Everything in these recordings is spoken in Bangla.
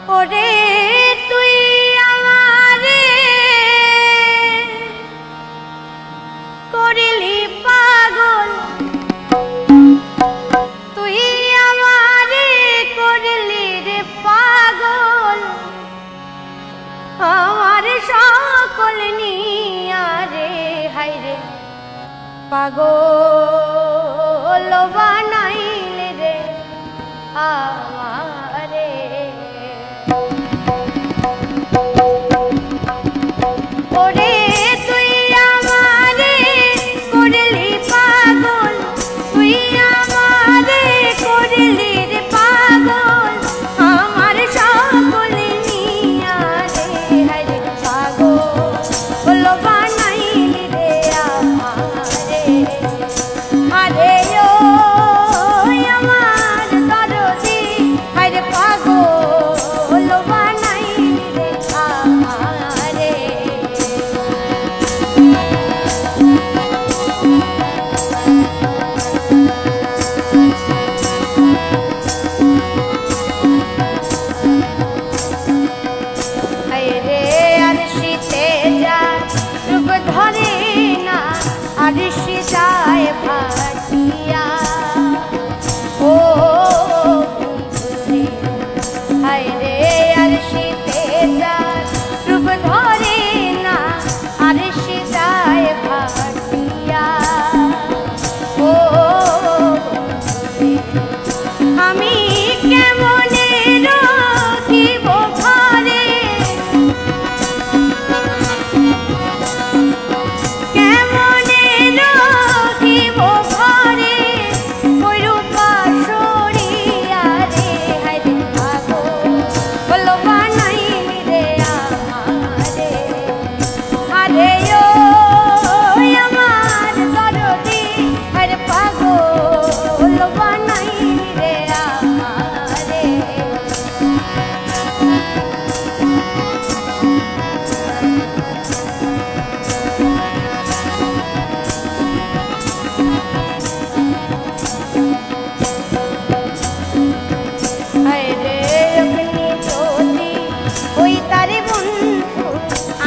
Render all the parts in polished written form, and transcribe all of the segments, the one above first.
ওরে তুই আমারে করিলি পাগল, তুই আমারে করলি রে পাগল, আমার সকল নিয়া রে হায়রে পাগল বানাইলে রে আমারে। ওরে তুই আমারে করলি পাগল, তুই আমারে করলি রে পাগল, আমার সকল নিয়া রে হায়রে পাগল বানাইলি রে আমারে। আরে ও আমার দরদি হায়রে পাগল বানাইলি রে আমারে। হায়রে আরশিতে যায় রূপ ধরে না, আরশি যায় ভাটিয়া। ও বন্ধুরে হায়রে আরশিতে যায় রূপ ধরে না, আরশি যায় ভাটিয়া। ও বন্ধুরে আমি কেমনে রখিব ঘরে, কেমনে রখিব ঘরে ওইরূপা সরিয়া রে হায়রে পাগল বানাইলি রে আমারে। আরে ও আমার দরদি হায়রে পাগল বানাইলি রে আমারে। হায়রে অগ্নি জ্যোতি ওই তারে বন্ধু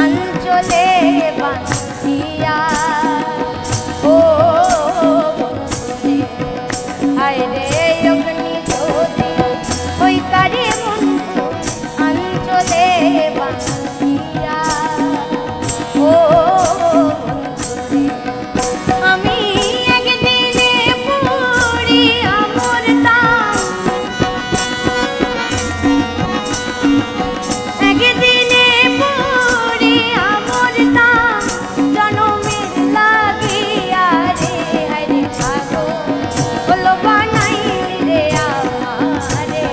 আঞ্চলে বাঁধিয়া। ও বন্ধুরে হায়রে অগ্নি জ্যোতি ওই তারে বন্ধু আঞ্চলে বাঁধিয়া। ও বন্ধুরে আমি একদিনে পুড়িয়া মরতাম, একদিনে পুড়িয়া মরতাম জনমের লাগিয়া রে হায়রে পাগল বানাইলি রে আমারে।